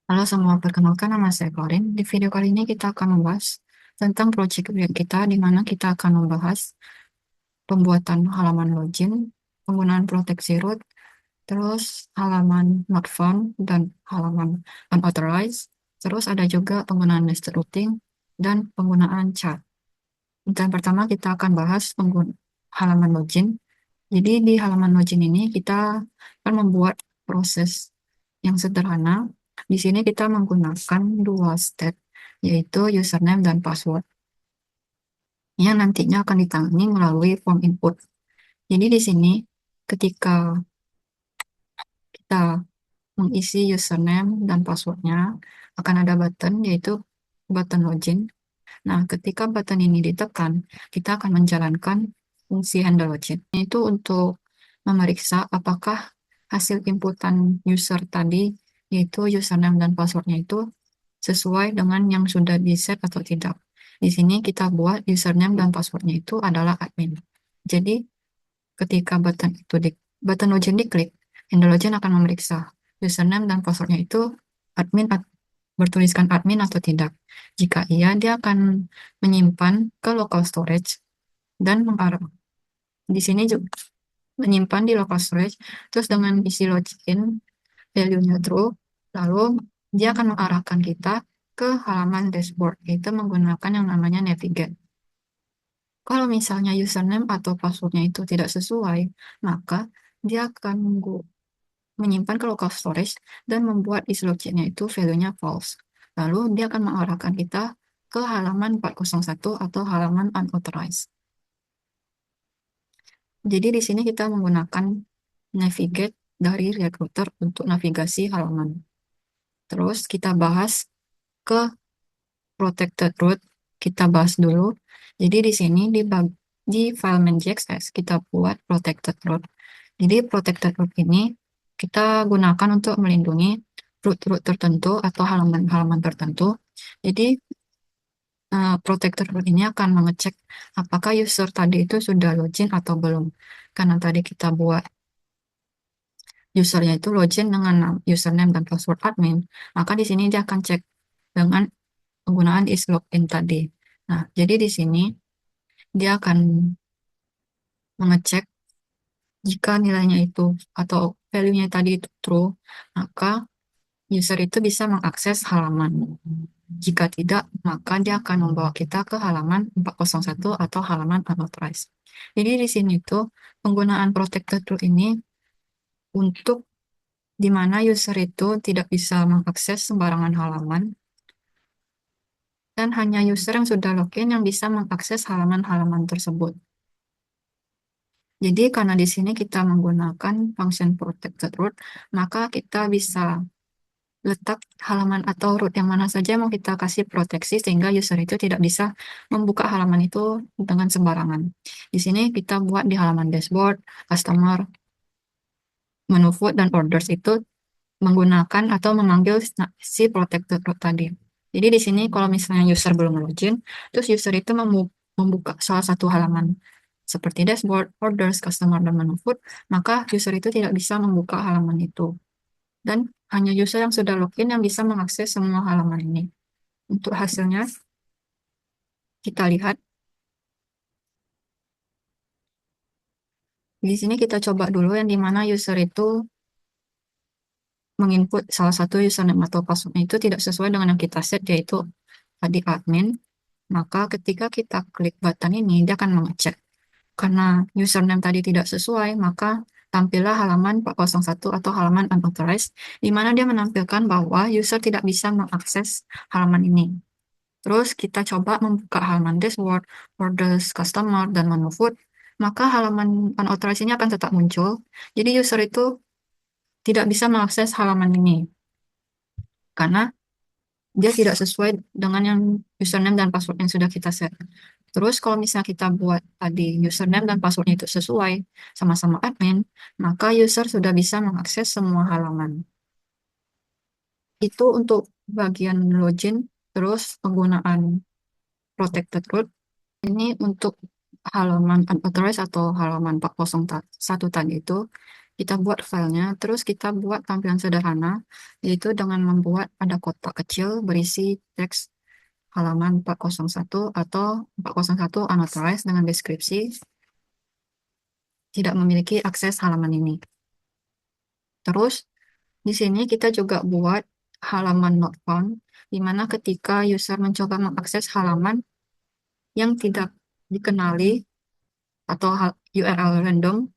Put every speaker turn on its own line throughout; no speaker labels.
Halo semua, perkenalkan nama saya Florin. Di video kali ini kita akan membahas tentang project kita, di mana kita akan membahas pembuatan halaman login, penggunaan proteksi root, terus halaman not found, dan halaman unauthorized, terus ada juga penggunaan nested routing, dan penggunaan chart. Dan pertama kita akan bahas halaman login. Jadi di halaman login ini kita akan membuat proses yang sederhana. Di sini kita menggunakan dua step, yaitu username dan password, yang nantinya akan ditangani melalui form input. Jadi di sini ketika kita mengisi username dan passwordnya, akan ada button, yaitu button login. Nah, ketika button ini ditekan, kita akan menjalankan fungsi handle login. Itu untuk memeriksa apakah hasil inputan user tadi, yaitu username dan passwordnya itu sesuai dengan yang sudah di-set atau tidak. Di sini kita buat username dan passwordnya itu adalah admin. Jadi, ketika button login diklik, handle login akan memeriksa username dan passwordnya itu admin bertuliskan admin atau tidak. Jika iya, dia akan menyimpan ke local storage dan mengarah. Di sini juga menyimpan di local storage, terus dengan isi login, value-nya true, lalu dia akan mengarahkan kita ke halaman dashboard, yaitu menggunakan yang namanya navigate. Kalau misalnya username atau passwordnya itu tidak sesuai, maka dia akan menyimpan ke local storage dan membuat isi login-nya itu value-nya false. Lalu dia akan mengarahkan kita ke halaman 401 atau halaman unauthorized. Jadi di sini kita menggunakan navigate dari React Router untuk navigasi halaman. Terus kita bahas ke protected root, kita bahas dulu. Jadi di sini di file main.jx kita buat protected root. Jadi protected root ini kita gunakan untuk melindungi root-root tertentu atau halaman-halaman tertentu. Jadi protected root ini akan mengecek apakah user tadi itu sudah login atau belum. Karena tadi kita buat usernya itu login dengan username dan password admin, maka di sini dia akan cek dengan penggunaan is login tadi. Nah, jadi di sini dia akan mengecek jika nilainya itu atau value-nya tadi itu true, maka user itu bisa mengakses halaman. Jika tidak, maka dia akan membawa kita ke halaman 401 atau halaman unauthorized. Jadi di sini tuh penggunaan protected root ini untuk di mana user itu tidak bisa mengakses sembarangan halaman dan hanya user yang sudah login yang bisa mengakses halaman-halaman tersebut. Jadi karena di sini kita menggunakan function protected root, maka kita bisa letak halaman atau root yang mana saja mau kita kasih proteksi sehingga user itu tidak bisa membuka halaman itu dengan sembarangan. Di sini kita buat di halaman dashboard, customer, menu food, dan orders itu menggunakan atau memanggil si protected root tadi. Jadi di sini kalau misalnya user belum login, terus user itu membuka salah satu halaman seperti dashboard, orders, customer, dan menu food, maka user itu tidak bisa membuka halaman itu. Dan hanya user yang sudah login yang bisa mengakses semua halaman ini. Untuk hasilnya, kita lihat. Di sini kita coba dulu yang dimana user itu menginput salah satu username atau passwordnya itu tidak sesuai dengan yang kita set, yaitu tadi admin. Maka ketika kita klik button ini, dia akan mengecek. Karena username tadi tidak sesuai, maka tampillah halaman 401 atau halaman unauthorized, di mana dia menampilkan bahwa user tidak bisa mengakses halaman ini. Terus kita coba membuka halaman dashboard, orders, customer, dan menu food, maka halaman unauthorized ini akan tetap muncul. Jadi user itu tidak bisa mengakses halaman ini, karena dia tidak sesuai dengan yang username dan password yang sudah kita set. Terus kalau misalnya kita buat tadi username dan passwordnya itu sesuai sama-sama admin, maka user sudah bisa mengakses semua halaman. Itu untuk bagian login, terus penggunaan protected root. Ini untuk halaman unauthorized atau halaman 401 tadi itu. kita buat filenya, terus kita buat tampilan sederhana, yaitu dengan membuat ada kotak kecil berisi teks halaman 401 atau 401 unauthorized dengan deskripsi tidak memiliki akses halaman ini. Terus di sini kita juga buat halaman not found, di mana ketika user mencoba mengakses halaman yang tidak dikenali atau URL random,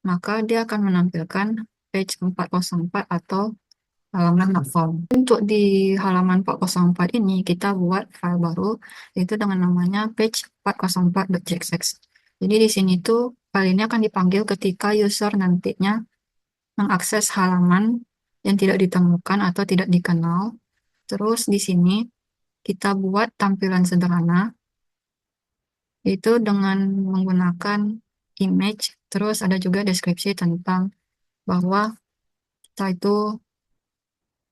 maka dia akan menampilkan page 404 atau halaman not found. Untuk di halaman 404 ini, kita buat file baru, yaitu dengan namanya page 404.jxx. Jadi di sini tuh file ini akan dipanggil ketika user nantinya mengakses halaman yang tidak ditemukan atau tidak dikenal. Terus di sini kita buat tampilan sederhana, yaitu dengan menggunakan image, terus ada juga deskripsi tentang bahwa kita itu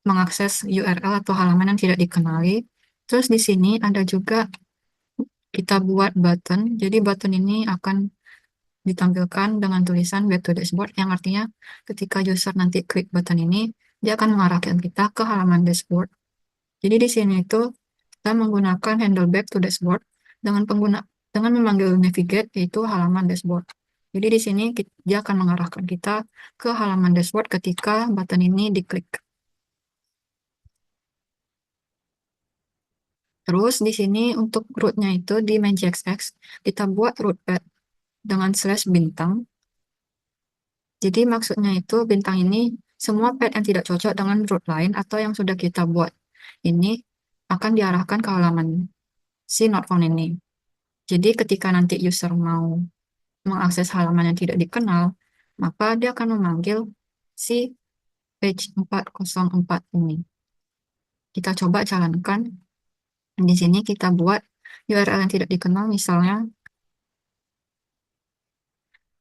mengakses URL atau halaman yang tidak dikenali. Terus di sini ada juga kita buat button, jadi button ini akan ditampilkan dengan tulisan back to dashboard, yang artinya ketika user nanti klik button ini, dia akan mengarahkan kita ke halaman dashboard. Jadi di sini itu kita menggunakan handle back to dashboard dengan memanggil navigate, yaitu halaman dashboard. Jadi di sini dia akan mengarahkan kita ke halaman dashboard ketika button ini diklik. Terus di sini untuk root-nya itu di main.jxx kita buat root path dengan slash bintang. Jadi maksudnya itu bintang ini semua path yang tidak cocok dengan root lain atau yang sudah kita buat ini akan diarahkan ke halaman si not found ini. Jadi ketika nanti user mau mengakses halaman yang tidak dikenal, maka dia akan memanggil si page 404 ini. Kita coba jalankan. Di sini kita buat URL yang tidak dikenal, misalnya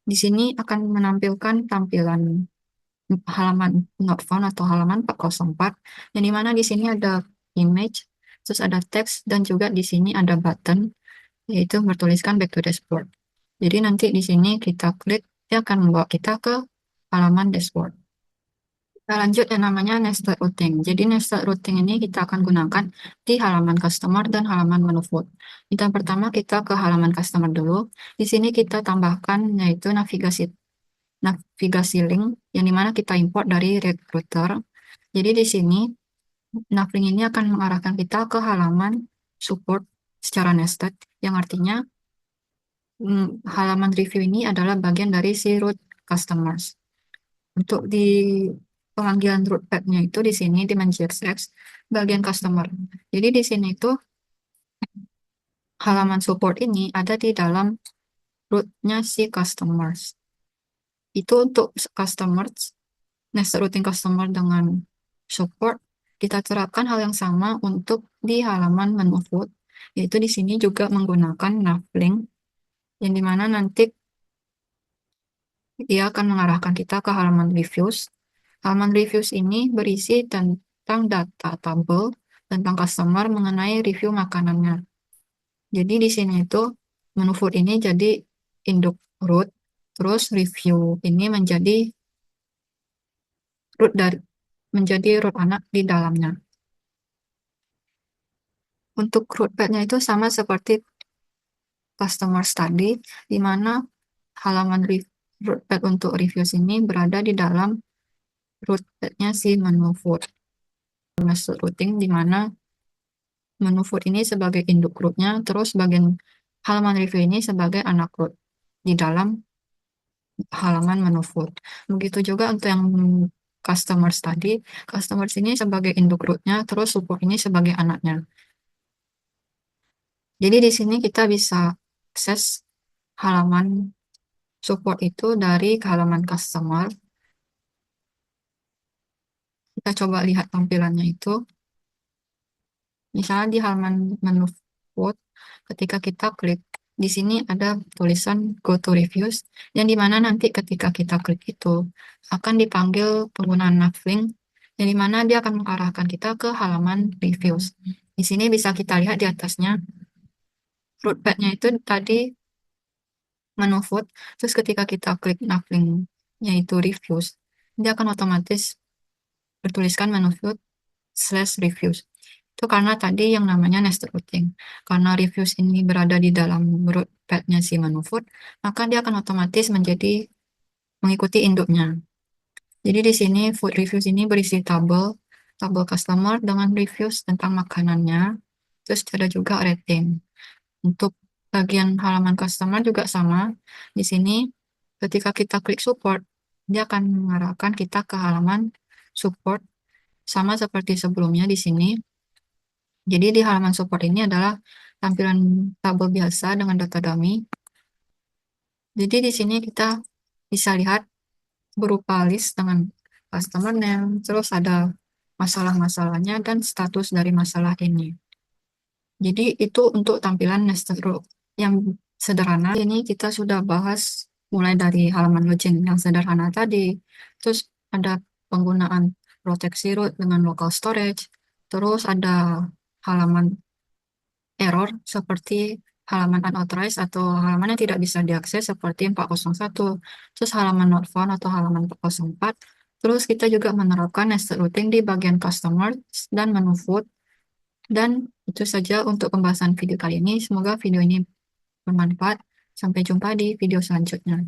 di sini akan menampilkan tampilan halaman not found atau halaman 404, yang dimana di sini ada image, terus ada teks, dan juga di sini ada button, yaitu bertuliskan back to dashboard. Jadi nanti di sini kita klik, dia akan membawa kita ke halaman dashboard. Kita lanjut yang namanya nested routing. Jadi nested routing ini kita akan gunakan di halaman customer dan halaman menu food. Kita pertama kita ke halaman customer dulu. Di sini kita tambahkan yaitu navigasi link yang dimana kita import dari Recruiter. Jadi di sini navlink ini akan mengarahkan kita ke halaman support secara nested, yang artinya halaman review ini adalah bagian dari si root customers. Untuk di pemanggilan root path-nya itu di sini di main.jxx bagian customer. Jadi di sini itu halaman support ini ada di dalam root-nya si customers. Itu untuk customers, nested routing customer dengan support, kita terapkan hal yang sama untuk di halaman menu food, yaitu di sini juga menggunakan navlink, yang dimana nanti dia akan mengarahkan kita ke halaman reviews. Halaman reviews ini berisi tentang data tabel tentang customer mengenai review makanannya. Jadi di sini itu menu food ini jadi induk root, terus review ini menjadi root anak di dalamnya. Untuk root path-nya itu sama seperti customer study, di mana halaman root path untuk reviews ini berada di dalam root path-nya si menu food. Masuk routing di mana menu food ini sebagai induk rootnya, terus bagian halaman review ini sebagai anak root di dalam halaman menu food. Begitu juga untuk yang customer study, customer ini sebagai induk rootnya, terus support ini sebagai anaknya. Jadi di sini kita bisa akses halaman support itu dari halaman customer. Kita coba lihat tampilannya itu. Misalnya di halaman menu food, ketika kita klik, di sini ada tulisan go to reviews, yang dimana nanti ketika kita klik itu akan dipanggil penggunaan navlink, yang dimana dia akan mengarahkan kita ke halaman reviews. Di sini bisa kita lihat di atasnya, root path-nya itu tadi menu food, terus ketika kita klik navlink yaitu reviews, dia akan otomatis bertuliskan menu /reviews. Itu karena tadi yang namanya nested routing. Karena reviews ini berada di dalam root path-nya si menu food, maka dia akan otomatis menjadi mengikuti induknya. Jadi di sini food reviews ini berisi tabel customer dengan reviews tentang makanannya, terus ada juga rating. Untuk bagian halaman customer juga sama. Di sini ketika kita klik support, dia akan mengarahkan kita ke halaman support sama seperti sebelumnya di sini. Jadi di halaman support ini adalah tampilan tabel biasa dengan data dummy. Jadi di sini kita bisa lihat berupa list dengan customer name, terus ada masalah-masalahnya dan status dari masalah ini. Jadi itu untuk tampilan nested row yang sederhana. Ini kita sudah bahas mulai dari halaman login yang sederhana tadi, terus ada penggunaan proteksi root dengan local storage, terus ada halaman error seperti halaman unauthorized atau halaman yang tidak bisa diakses seperti 401, terus halaman not found atau halaman 404. Terus kita juga menerapkan nested routing di bagian customer dan menu food. Dan itu saja untuk pembahasan video kali ini. Semoga video ini bermanfaat. Sampai jumpa di video selanjutnya.